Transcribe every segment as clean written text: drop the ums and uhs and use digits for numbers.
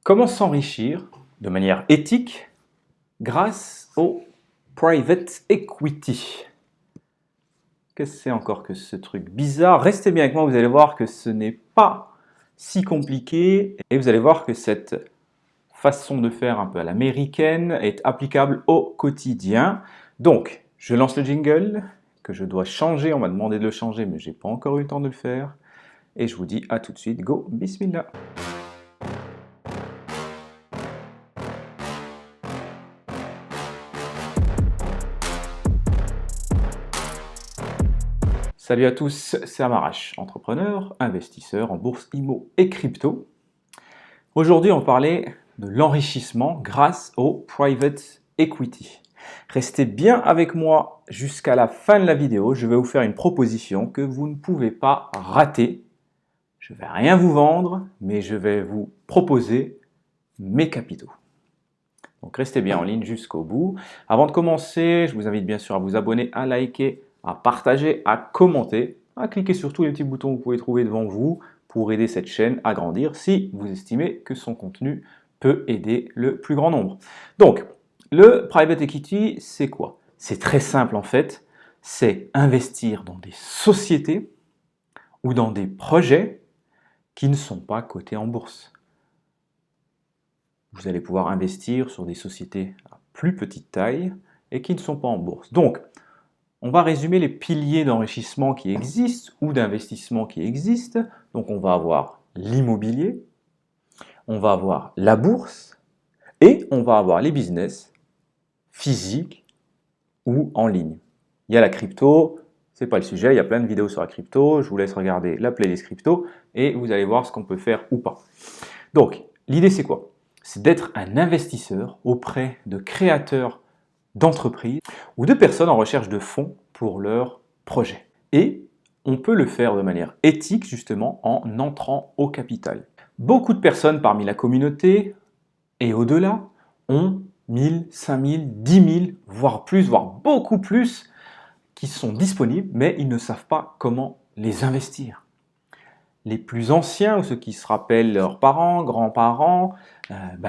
Comment s'enrichir de manière éthique grâce au private equity? Qu'est-ce que c'est encore que ce truc bizarre? Restez bien avec moi, vous allez voir que ce n'est pas si compliqué et vous allez voir que cette façon de faire un peu à l'américaine est applicable au quotidien. Donc, je lance le jingle que je dois changer. On m'a demandé de le changer, mais je n'ai pas encore eu le temps de le faire. Et je vous dis à tout de suite. Go, bismillah! Salut à tous, c'est Amarash, entrepreneur, investisseur en bourse, IMO et crypto. Aujourd'hui, on va parler de l'enrichissement grâce au private equity. Restez bien avec moi jusqu'à la fin de la vidéo. Je vais vous faire une proposition que vous ne pouvez pas rater. Je ne vais rien vous vendre, mais je vais vous proposer mes capitaux. Donc restez bien en ligne jusqu'au bout. Avant de commencer, je vous invite bien sûr à vous abonner, à liker, à partager, à commenter, à cliquer sur tous les petits boutons que vous pouvez trouver devant vous pour aider cette chaîne à grandir si vous estimez que son contenu peut aider le plus grand nombre. Donc, le private equity, c'est quoi? C'est très simple en fait, c'est investir dans des sociétés ou dans des projets qui ne sont pas cotés en bourse. Vous allez pouvoir investir sur des sociétés à plus petite taille et qui ne sont pas en bourse. Donc, on va résumer les piliers d'enrichissement qui existent ou d'investissement qui existent. Donc, on va avoir l'immobilier, on va avoir la bourse et on va avoir les business physiques ou en ligne. Il y a la crypto, c'est pas le sujet, il y a plein de vidéos sur la crypto. Je vous laisse regarder la playlist crypto et vous allez voir ce qu'on peut faire ou pas. Donc, l'idée c'est quoi? C'est d'être un investisseur auprès de créateurs d'entreprises ou de personnes en recherche de fonds pour leurs projets. Et on peut le faire de manière éthique justement en entrant au capital. Beaucoup de personnes parmi la communauté et au-delà ont 1000, 5000, 10 000, voire plus, voire beaucoup plus qui sont disponibles, mais ils ne savent pas comment les investir. Les plus anciens, ou ceux qui se rappellent leurs parents, grands-parents,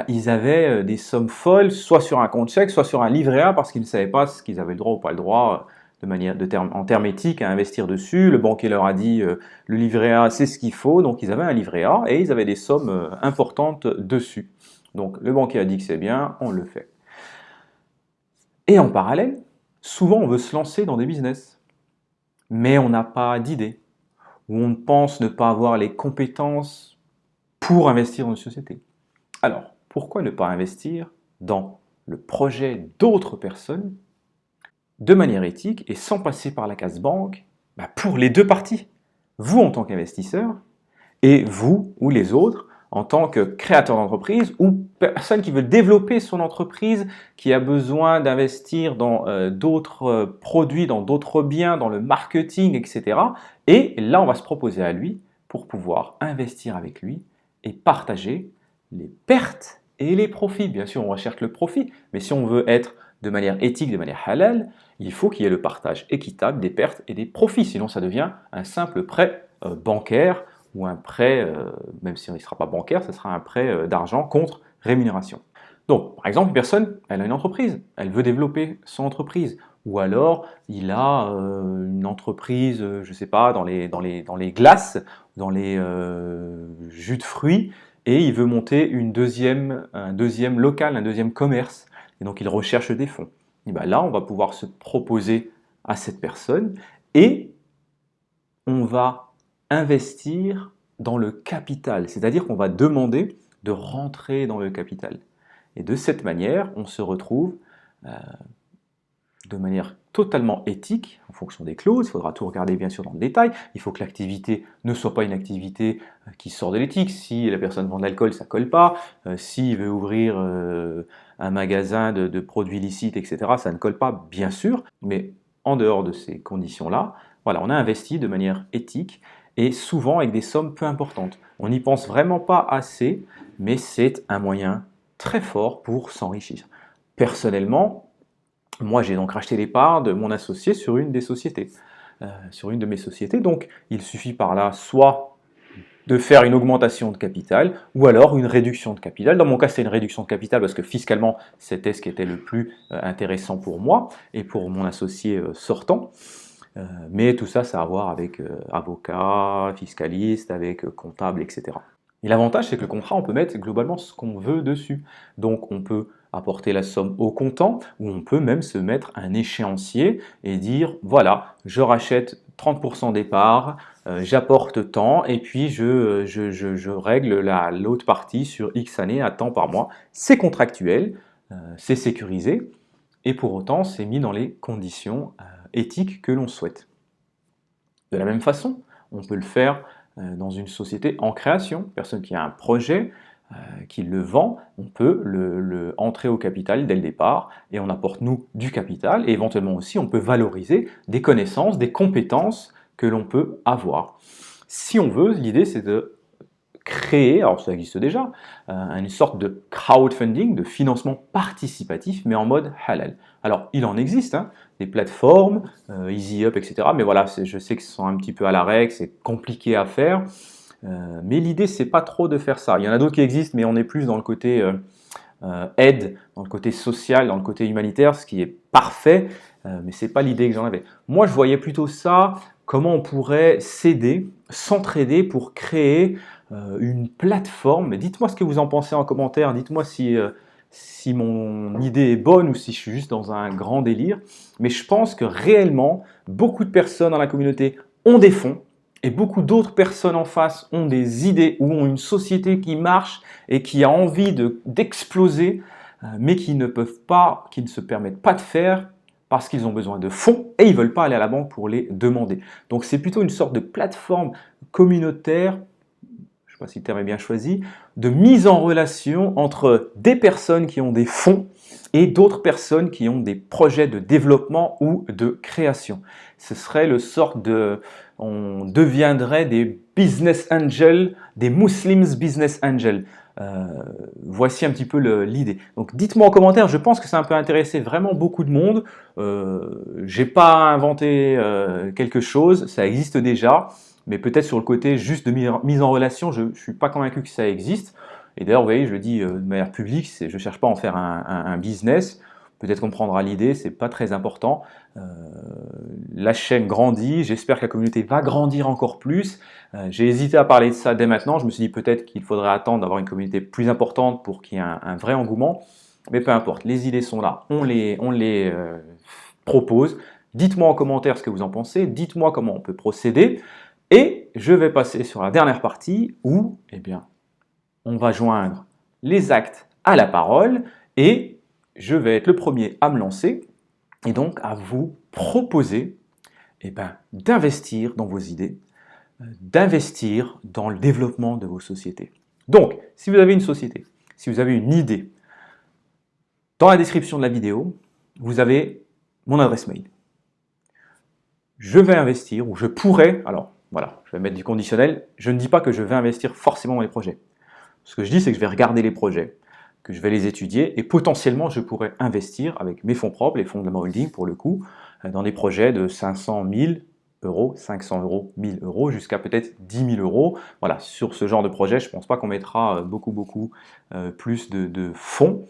ils avaient des sommes folles, soit sur un compte chèque, soit sur un livret A, parce qu'ils ne savaient pas ce qu'ils avaient le droit ou pas le droit, en termes éthiques, à investir dessus. Le banquier leur a dit le livret A, c'est ce qu'il faut, donc ils avaient un livret A et ils avaient des sommes importantes dessus. Donc le banquier a dit que c'est bien, on le fait. Et en parallèle, souvent on veut se lancer dans des business, mais on n'a pas d'idée, où on pense ne pas avoir les compétences pour investir dans une société. Alors, pourquoi ne pas investir dans le projet d'autres personnes de manière éthique et sans passer par la case banque pour les deux parties? Vous en tant qu'investisseur et vous ou les autres en tant que créateur d'entreprise ou personne qui veut développer son entreprise, qui a besoin d'investir dans d'autres produits, dans d'autres biens, dans le marketing, etc. Et là, on va se proposer à lui pour pouvoir investir avec lui et partager les pertes et les profits. Bien sûr, on recherche le profit, mais si on veut être de manière éthique, de manière halal, il faut qu'il y ait le partage équitable des pertes et des profits. Sinon, ça devient un simple prêt bancaire ou un prêt, même si il ne sera pas bancaire, ce sera un prêt d'argent contre rémunération. Donc, par exemple, une personne, elle a une entreprise, elle veut développer son entreprise, ou alors il a une entreprise, je ne sais pas, dans les glaces, dans les jus de fruits, et il veut monter un deuxième local, un deuxième commerce, et donc il recherche des fonds. Et bien là, on va pouvoir se proposer à cette personne, et on va investir dans le capital, c'est-à-dire qu'on va demander de rentrer dans le capital. Et de cette manière, on se retrouve de manière totalement éthique, en fonction des clauses, il faudra tout regarder bien sûr dans le détail, il faut que l'activité ne soit pas une activité qui sort de l'éthique, si la personne vend de l'alcool, ça ne colle pas, s'il veut ouvrir un magasin de produits licites, etc., ça ne colle pas, bien sûr, mais en dehors de ces conditions-là, voilà, on a investi de manière éthique, et souvent avec des sommes peu importantes. On n'y pense vraiment pas assez, mais c'est un moyen très fort pour s'enrichir. Personnellement, moi j'ai donc racheté les parts de mon associé sur une des sociétés, sur une de mes sociétés, donc il suffit par là soit de faire une augmentation de capital ou alors une réduction de capital. Dans mon cas, c'est une réduction de capital parce que fiscalement, c'était ce qui était le plus intéressant pour moi et pour mon associé sortant. Mais tout ça, ça a à voir avec avocat, fiscaliste, avec comptable, etc. Et l'avantage, c'est que le contrat, on peut mettre globalement ce qu'on veut dessus. Donc, on peut apporter la somme au comptant ou on peut même se mettre un échéancier et dire, voilà, je rachète 30% des parts, j'apporte tant et puis je règle l'autre partie sur X années à temps par mois. C'est contractuel, c'est sécurisé et pour autant, c'est mis dans les conditions éthiques que l'on souhaite. De la même façon, on peut le faire dans une société en création, personne qui a un projet, qui le vend, on peut le entrer au capital dès le départ et on apporte nous du capital et éventuellement aussi on peut valoriser des connaissances, des compétences que l'on peut avoir. Si on veut, l'idée c'est de créer, alors ça existe déjà, une sorte de crowdfunding, de financement participatif, mais en mode halal. Alors, il en existe, hein, des plateformes, EasyUp, etc. Mais voilà, je sais que ce sont un petit peu à l'arrêt, que c'est compliqué à faire. Mais l'idée, c'est pas trop de faire ça. Il y en a d'autres qui existent, mais on est plus dans le côté aide, dans le côté social, dans le côté humanitaire, ce qui est parfait, mais c'est pas l'idée que j'en avais. Moi, je voyais plutôt ça, comment on pourrait s'aider, s'entraider pour créer une plateforme. Dites-moi ce que vous en pensez en commentaire, dites-moi si mon idée est bonne ou si je suis juste dans un grand délire. Mais je pense que réellement, beaucoup de personnes dans la communauté ont des fonds et beaucoup d'autres personnes en face ont des idées ou ont une société qui marche et qui a envie d'exploser, mais qui ne peuvent pas, qui ne se permettent pas de faire parce qu'ils ont besoin de fonds et ils ne veulent pas aller à la banque pour les demander. Donc c'est plutôt une sorte de plateforme communautaire, je ne sais pas si le terme est bien choisi, de mise en relation entre des personnes qui ont des fonds et d'autres personnes qui ont des projets de développement ou de création. Ce serait le sort de... on deviendrait des business angels, des Muslims business angels. Voici un petit peu l'idée. Donc dites-moi en commentaire, je pense que ça peut intéresser vraiment beaucoup de monde. J'ai pas inventé quelque chose, ça existe déjà, mais peut-être sur le côté juste de mise en relation, je ne suis pas convaincu que ça existe. Et d'ailleurs, vous voyez, je le dis de manière publique, je ne cherche pas à en faire un business. Peut-être qu'on prendra l'idée, c'est pas très important. La chaîne grandit, j'espère que la communauté va grandir encore plus. J'ai hésité à parler de ça dès maintenant, je me suis dit peut-être qu'il faudrait attendre d'avoir une communauté plus importante pour qu'il y ait un vrai engouement. Mais peu importe, les idées sont là, on les propose. Dites-moi en commentaire ce que vous en pensez, dites-moi comment on peut procéder. Et je vais passer sur la dernière partie où, eh bien, on va joindre les actes à la parole et je vais être le premier à me lancer et donc à vous proposer d'investir dans vos idées, d'investir dans le développement de vos sociétés. Donc, si vous avez une société, si vous avez une idée, dans la description de la vidéo, vous avez mon adresse mail. Je vais investir ou je pourrais, alors voilà, je vais mettre du conditionnel, je ne dis pas que je vais investir forcément dans les projets. Ce que je dis, c'est que je vais regarder les projets, que je vais les étudier et potentiellement je pourrais investir avec mes fonds propres, les fonds de la holding pour le coup, dans des projets de 500 000 euros, 500 euros, 1000 euros, jusqu'à peut-être 10 000 euros. Voilà, sur ce genre de projet, je ne pense pas qu'on mettra beaucoup plus de fonds.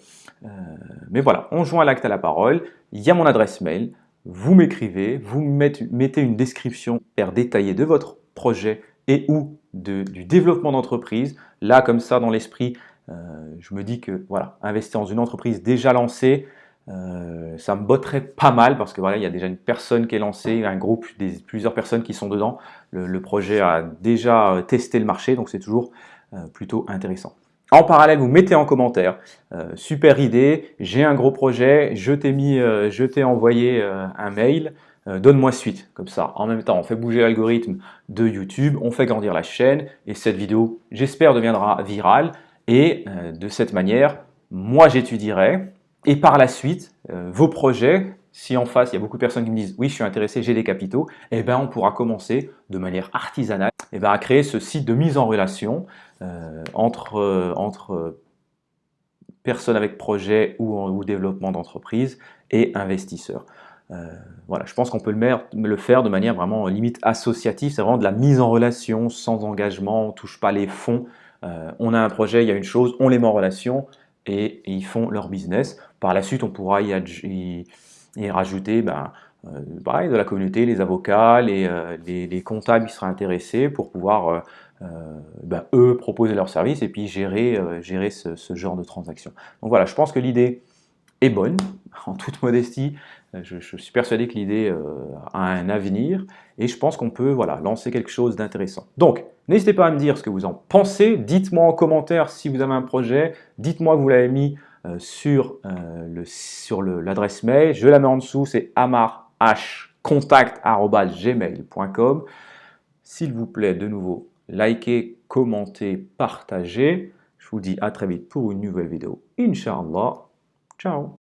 Mais voilà, on joint l'acte à la parole, il y a mon adresse mail, vous m'écrivez, vous mettez une description détaillée de votre projet et ou du développement d'entreprise. Là, comme ça, dans l'esprit, je me dis que voilà, investir dans une entreprise déjà lancée, ça me botterait pas mal parce que voilà, il y a déjà une personne qui est lancée, un groupe, plusieurs personnes qui sont dedans. Le projet a déjà testé le marché, donc c'est toujours plutôt intéressant. En parallèle, vous mettez en commentaire, super idée, j'ai un gros projet, je t'ai envoyé un mail, donne-moi suite. Comme ça, en même temps, on fait bouger l'algorithme de YouTube, on fait grandir la chaîne et cette vidéo, j'espère, deviendra virale. Et de cette manière, moi j'étudierai et par la suite, vos projets, si en face il y a beaucoup de personnes qui me disent oui je suis intéressé, j'ai des capitaux, eh ben on pourra commencer de manière artisanale à créer ce site de mise en relation entre personnes avec projet ou développement d'entreprise et investisseurs. Voilà, je pense qu'on peut le faire de manière vraiment limite associative, c'est vraiment de la mise en relation sans engagement, on ne touche pas les fonds. On a un projet, il y a une chose, on les met en relation et ils font leur business. Par la suite, on pourra y rajouter pareil, de la communauté, les avocats, les comptables qui seraient intéressés pour pouvoir eux proposer leurs services et puis gérer ce genre de transaction. Donc voilà, je pense que l'idée est bonne, en toute modestie. Je suis persuadé que l'idée a un avenir et je pense qu'on peut voilà, lancer quelque chose d'intéressant. Donc, n'hésitez pas à me dire ce que vous en pensez. Dites-moi en commentaire si vous avez un projet. Dites-moi que vous l'avez mis sur l'adresse mail. Je la mets en dessous, c'est amarhcontact@gmail.com. S'il vous plaît, de nouveau, likez, commentez, partagez. Je vous dis à très vite pour une nouvelle vidéo. Inch'Allah. Ciao.